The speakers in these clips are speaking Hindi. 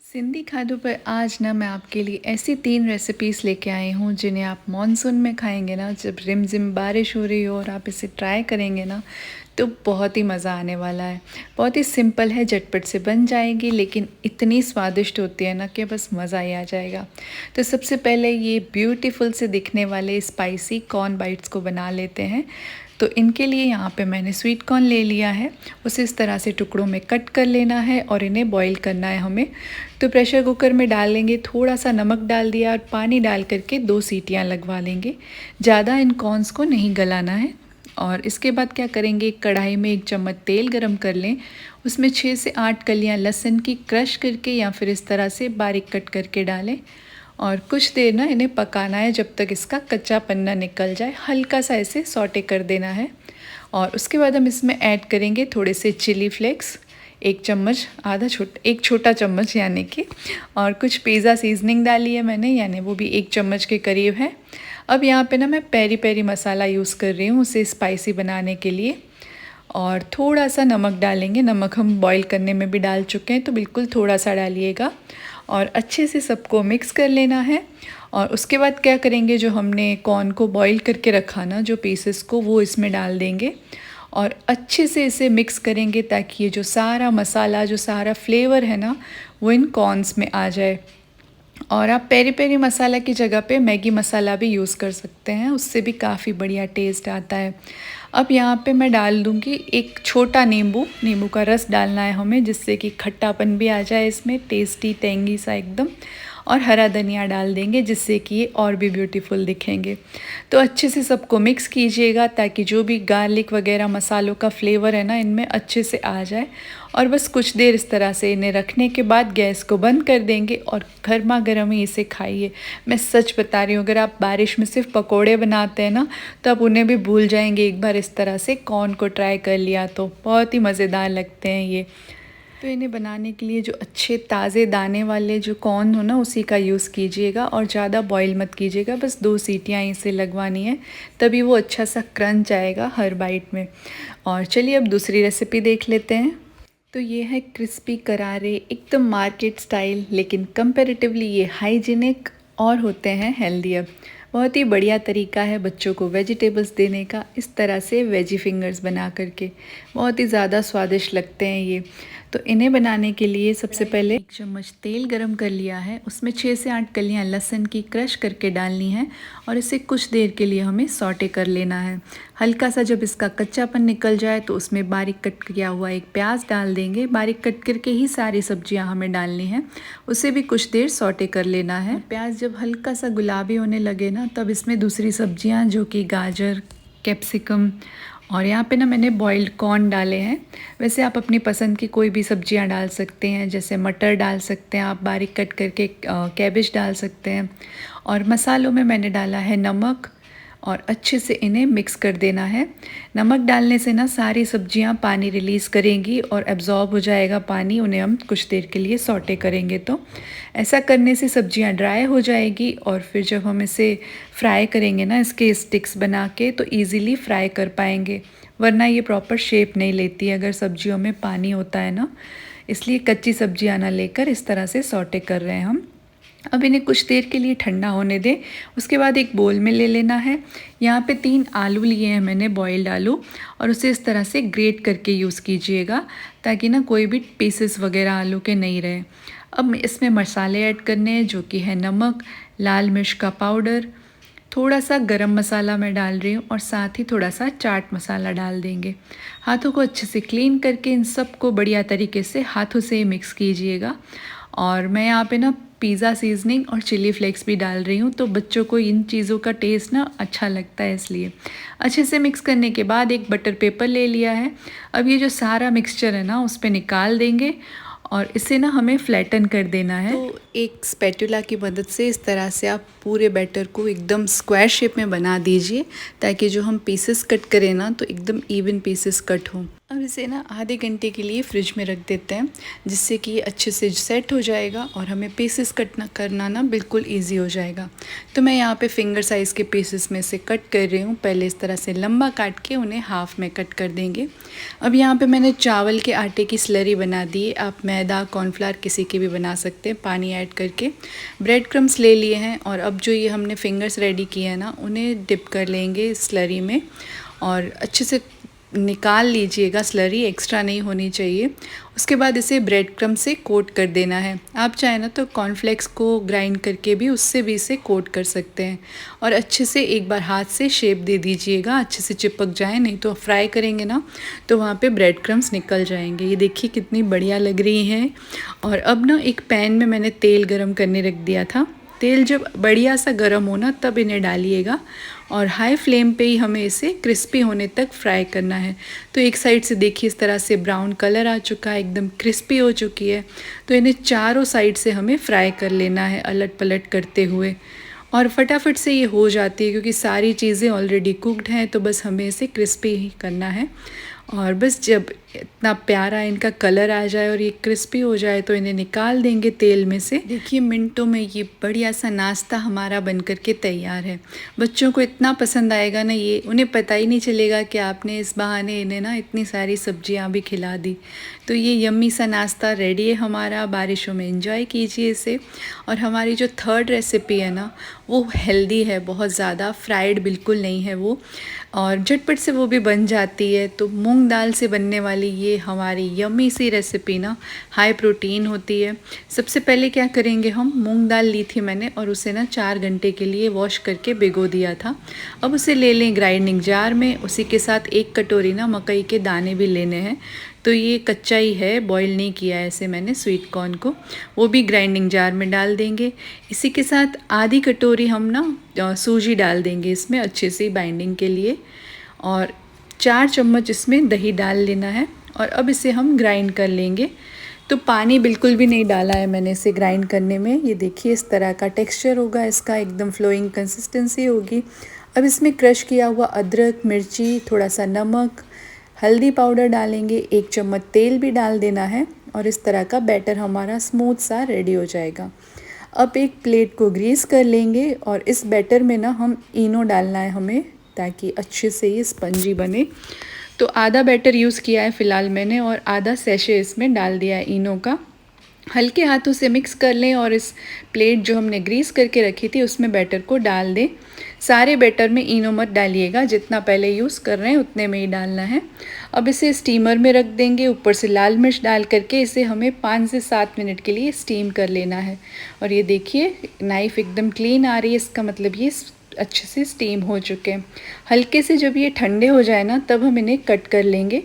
सिंधी खानों पर आज ना मैं आपके लिए ऐसी 3 रेसिपीज़ लेके आई हूँ जिन्हें आप मानसून में खाएंगे ना, जब रिमझिम बारिश हो रही हो और आप इसे ट्राई करेंगे ना, तो बहुत ही मज़ा आने वाला है। बहुत ही सिंपल है, झटपट से बन जाएगी, लेकिन इतनी स्वादिष्ट होती है ना कि बस मज़ा ही आ जाएगा। तो सबसे पहले ये ब्यूटीफुल से दिखने वाले स्पाइसी कॉर्न बाइट्स को बना लेते हैं। तो इनके लिए यहाँ पे मैंने स्वीट कॉर्न ले लिया है, उसे इस तरह से टुकड़ों में कट कर लेना है और इन्हें बॉईल करना है हमें। तो प्रेशर कुकर में डालेंगे, थोड़ा सा नमक डाल दिया और पानी डाल करके 2 सीटियाँ लगवा लेंगे। ज़्यादा इन कॉर्न्स को नहीं गलाना है। और इसके बाद क्या करेंगे, कढ़ाई में 1 चम्मच तेल गरम कर लें, उसमें 6 से 8 कलियाँ लहसुन की क्रश करके या फिर इस तरह से बारीक कट करके डालें और कुछ देर ना इन्हें पकाना है जब तक इसका कच्चा पन्ना निकल जाए। हल्का सा इसे सौटे कर देना है और उसके बाद हम इसमें ऐड करेंगे थोड़े से चिली फ्लेक्स, 1 चम्मच, एक छोटा चम्मच यानी कि, और कुछ पिज़्ज़ा सीजनिंग डाली है मैंने, यानी वो भी 1 चम्मच के करीब है। अब यहाँ पे ना मैं पेरी पेरी मसाला यूज़ कर रही हूँ उसे स्पाइसी बनाने के लिए, और थोड़ा सा नमक डालेंगे। नमक हम बॉईल करने में भी डाल चुके हैं, तो बिल्कुल थोड़ा सा डालिएगा और अच्छे से सबको मिक्स कर लेना है। और उसके बाद क्या करेंगे, जो हमने कॉर्न को बॉईल करके रखा ना, जो पीसेस को, वो इसमें डाल देंगे और अच्छे से इसे मिक्स करेंगे ताकि ये जो सारा मसाला, जो सारा फ्लेवर है ना, वो इन कॉर्न्स में आ जाए। और आप पेरी पेरी मसाला की जगह पे मैगी मसाला भी यूज़ कर सकते हैं, उससे भी काफ़ी बढ़िया टेस्ट आता है। अब यहाँ पे मैं डाल दूँगी एक छोटा नींबू का रस डालना है हमें, जिससे कि खट्टापन भी आ जाए इसमें, टेस्टी टेंगी सा एकदम। और हरा धनिया डाल देंगे जिससे कि ये और भी ब्यूटीफुल दिखेंगे। तो अच्छे से सबको मिक्स कीजिएगा ताकि जो भी गार्लिक वगैरह मसालों का फ्लेवर है ना, इनमें अच्छे से आ जाए। और बस कुछ देर इस तरह से इन्हें रखने के बाद गैस को बंद कर देंगे और गर्मा गर्म ही इसे खाइए। मैं सच बता रही हूँ, अगर आप बारिश में सिर्फ पकोड़े बनाते हैं ना, तो आप उन्हें भी भूल जाएंगे। एक बार इस तरह से कॉर्न को ट्राई कर लिया तो बहुत ही मज़ेदार लगते हैं ये। तो इन्हें बनाने के लिए जो अच्छे ताज़े दाने वाले जो कॉर्न हो ना, उसी का यूज़ कीजिएगा और ज़्यादा बॉईल मत कीजिएगा, बस 2 सीटियाँ इसे लगवानी है, तभी वो अच्छा सा क्रंच आएगा हर बाइट में। और चलिए अब दूसरी रेसिपी देख लेते हैं। तो ये है क्रिस्पी करारे, एकदम मार्केट स्टाइल, लेकिन कंपैरेटिवली ये हाइजीनिक और होते हैं हेल्दियर। बहुत ही बढ़िया तरीका है बच्चों को वेजिटेबल्स देने का, इस तरह से वेजी फिंगर्स बना करके बहुत ही ज़्यादा स्वादिष्ट लगते हैं ये। तो इन्हें बनाने के लिए सबसे पहले 1 चम्मच तेल गरम कर लिया है, उसमें 6 से 8 कलियां लहसुन की क्रश करके डालनी है और इसे कुछ देर के लिए हमें सौटे कर लेना है। हल्का सा जब इसका कच्चापन निकल जाए तो उसमें बारीक कट किया हुआ एक प्याज डाल देंगे। बारीक कट करके ही सारी सब्जियां हमें डालनी है, उसे भी कुछ देर सौटे कर लेना है। प्याज जब हल्का सा गुलाबी होने लगे ना, तब इसमें दूसरी सब्जियां जो कि गाजर, कैप्सिकम और यहाँ पे ना मैंने बॉइल्ड कॉर्न डाले हैं। वैसे आप अपनी पसंद की कोई भी सब्जियां डाल सकते हैं, जैसे मटर डाल सकते हैं आप, बारीक कट करके कैबेज डाल सकते हैं। और मसालों में मैंने डाला है नमक और अच्छे से इन्हें मिक्स कर देना है। नमक डालने से ना सारी सब्जियां पानी रिलीज़ करेंगी और एब्जॉर्ब हो जाएगा पानी, उन्हें हम कुछ देर के लिए सौटे करेंगे। तो ऐसा करने से सब्जियां ड्राई हो जाएगी और फिर जब हम इसे फ्राई करेंगे ना, इसके स्टिक्स बना के, तो ईज़िली फ्राई कर पाएंगे, वरना ये प्रॉपर शेप नहीं लेती अगर सब्जियों में पानी होता है ना। इसलिए कच्ची सब्जियां ना लेकर इस तरह से सौटे कर रहे हैं हम। अब इन्हें कुछ देर के लिए ठंडा होने दें। उसके बाद एक बोल में ले लेना है। यहाँ पे 3 आलू लिए हैं मैंने, बॉइल्ड आलू, और उसे इस तरह से ग्रेट करके यूज़ कीजिएगा ताकि ना कोई भी पीसेस वगैरह आलू के नहीं रहे। अब इसमें मसाले ऐड करने हैं, जो कि है नमक, लाल मिर्च का पाउडर, थोड़ा सा गरम मसाला मैं डाल रही हूँ और साथ ही थोड़ा सा चाट मसाला डाल देंगे। हाथों को अच्छे से क्लीन करके इन सबको बढ़िया तरीके से हाथों से मिक्स कीजिएगा। और मैं यहाँ पे ना पिज़्ज़ा सीजनिंग और चिली फ्लेक्स भी डाल रही हूँ, तो बच्चों को इन चीज़ों का टेस्ट ना अच्छा लगता है, इसलिए अच्छे से मिक्स करने के बाद एक बटर पेपर ले लिया है। अब ये जो सारा मिक्सचर है ना, उस पर निकाल देंगे और इसे ना हमें फ्लैटन कर देना है। तो एक स्पैटुला की मदद से इस तरह से आप पूरे बैटर को एकदम स्क्वायर शेप में बना दीजिए ताकि जो हम पीसेस कट करें ना, तो एकदम इवन पीसेस कट हों। अब इसे ना आधे घंटे के लिए फ्रिज में रख देते हैं, जिससे कि ये अच्छे से सेट हो जाएगा और हमें पीसेस करना ना बिल्कुल इजी हो जाएगा। तो मैं यहाँ पे फिंगर साइज़ के पीसेस में से कट कर रही हूँ। पहले इस तरह से लंबा काट के उन्हें हाफ़ में कट कर देंगे। अब यहाँ पे मैंने चावल के आटे की स्लरी बना दी है। आप मैदा कॉर्नफ्लावर किसी की भी बना सकते हैं, पानी ऐड करके। ब्रेड क्रम्स ले लिए हैं और अब जो ये हमने फिंगर्स रेडी किए हैं ना, उन्हें डिप कर लेंगे स्लरी में और अच्छे से निकाल लीजिएगा। स्लरी एक्स्ट्रा नहीं होनी चाहिए। उसके बाद इसे ब्रेड क्रम से कोट कर देना है। आप चाहें ना तो कॉर्नफ्लेक्स को ग्राइंड करके भी उससे भी इसे कोट कर सकते हैं और अच्छे से एक बार हाथ से शेप दे दीजिएगा, अच्छे से चिपक जाए, नहीं तो फ्राई करेंगे ना तो वहाँ पे ब्रेड क्रम्स निकल जाएंगे। ये देखिए कितनी बढ़िया लग रही हैं। और अब ना एक पैन में मैंने तेल गरम करने रख दिया था। तेल जब बढ़िया सा गर्म हो ना तब इन्हें डालिएगा और हाई फ्लेम पे ही हमें इसे क्रिस्पी होने तक फ्राई करना है। तो एक साइड से देखिए इस तरह से ब्राउन कलर आ चुका है, एकदम क्रिस्पी हो चुकी है। तो इन्हें चारों साइड से हमें फ्राई कर लेना है अलट पलट करते हुए और फटाफट से ये हो जाती है क्योंकि सारी चीज़ें ऑलरेडी कुकड हैं। तो बस हमें इसे क्रिस्पी ही करना है और बस जब इतना प्यारा इनका कलर आ जाए और ये क्रिस्पी हो जाए तो इन्हें निकाल देंगे तेल में से। देखिए मिनटों में ये बढ़िया सा नाश्ता हमारा बन कर के तैयार है। बच्चों को इतना पसंद आएगा ना, ये उन्हें पता ही नहीं चलेगा कि आपने इस बहाने इन्हें ना इतनी सारी सब्जियां भी खिला दी। तो ये यम्मी सा नाश्ता रेडी है हमारा। बारिशों में एंजॉय कीजिए इसे। और हमारी जो थर्ड रेसिपी है ना, वो हेल्दी है बहुत ज़्यादा, फ्राइड बिल्कुल नहीं है वो, और झटपट से वो भी बन जाती है। तो मूंग दाल से बनने वाली ये हमारी यम्मी सी रेसिपी ना हाई प्रोटीन होती है। सबसे पहले क्या करेंगे, हम मूंग दाल ली थी मैंने और उसे ना 4 घंटे के लिए वॉश करके भिगो दिया था। अब उसे ले लें ग्राइंडिंग जार में। उसी के साथ 1 कटोरी ना मकई के दाने भी लेने हैं। तो ये कच्चा ही है, बॉईल नहीं किया है ऐसे मैंने स्वीट कॉर्न को, वो भी ग्राइंडिंग जार में डाल देंगे। इसी के साथ आधी कटोरी हम ना सूजी डाल देंगे इसमें अच्छे से बाइंडिंग के लिए और 4 चम्मच इसमें दही डाल लेना है और अब इसे हम ग्राइंड कर लेंगे। तो पानी बिल्कुल भी नहीं डाला है मैंने इसे ग्राइंड करने में। ये देखिए इस तरह का टेक्सचर होगा इसका, एकदम फ्लोइंग कंसिस्टेंसी होगी। अब इसमें क्रश किया हुआ अदरक, मिर्ची, थोड़ा सा नमक, हल्दी पाउडर डालेंगे, 1 चम्मच तेल भी डाल देना है और इस तरह का बैटर हमारा स्मूथ सा रेडी हो जाएगा। अब एक प्लेट को ग्रीस कर लेंगे और इस बैटर में ना हम इनो डालना है हमें, ताकि अच्छे से ये स्पंजी बने। तो आधा बैटर यूज़ किया है फ़िलहाल मैंने और आधा सैशे इसमें डाल दिया है इनो का। हल्के हाथों से मिक्स कर लें और इस प्लेट जो हमने ग्रीस करके रखी थी उसमें बैटर को डाल दें। सारे बैटर में इनो मत डालिएगा, जितना पहले यूज़ कर रहे हैं उतने में ही डालना है। अब इसे स्टीमर में रख देंगे। ऊपर से लाल मिर्च डाल करके इसे हमें 5 से 7 मिनट के लिए स्टीम कर लेना है। और ये देखिए नाइफ़ एकदम क्लीन आ रही है, इसका मतलब ये अच्छे से स्टीम हो चुके हैं। हल्के से जब ये ठंडे हो जाए ना तब हम इन्हें कट कर लेंगे।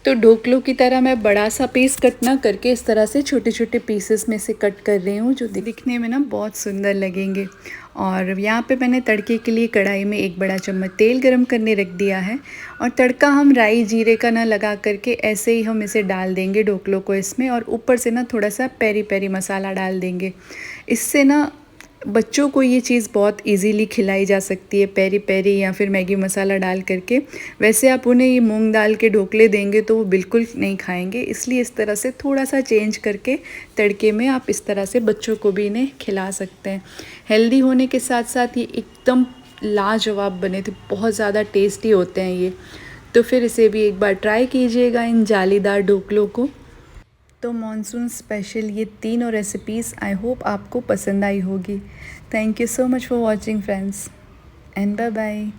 तो ढोकलों की तरह मैं बड़ा सा पीस कट ना करके इस तरह से छोटे छोटे पीसेस में से कट कर रही हूँ, जो दिखने में ना बहुत सुंदर लगेंगे। और यहाँ पे मैंने तड़के के लिए कढ़ाई में 1 बड़ा चम्मच तेल गरम करने रख दिया है और तड़का हम राई जीरे का ना लगा करके ऐसे ही हम इसे डाल देंगे ढोकलों को इसमें, और ऊपर से ना थोड़ा सा पेरी पेरी मसाला डाल देंगे। इससे ना बच्चों को ये चीज़ बहुत इजीली खिलाई जा सकती है, पेरी पेरी या फिर मैगी मसाला डाल करके। वैसे आप उन्हें ये मूंग दाल के ढोकले देंगे तो वो बिल्कुल नहीं खाएंगे, इसलिए इस तरह से थोड़ा सा चेंज करके तड़के में आप इस तरह से बच्चों को भी इन्हें खिला सकते हैं। हेल्दी होने के साथ साथ ये एकदम लाजवाब बने थे, बहुत ज़्यादा टेस्टी होते हैं ये। तो फिर इसे भी एक बार ट्राई कीजिएगा इन जालीदार ढोकलों को। तो मॉनसून स्पेशल ये तीनों रेसिपीज़ आई होप आपको पसंद आई होगी। Thank you so much for watching friends and bye bye.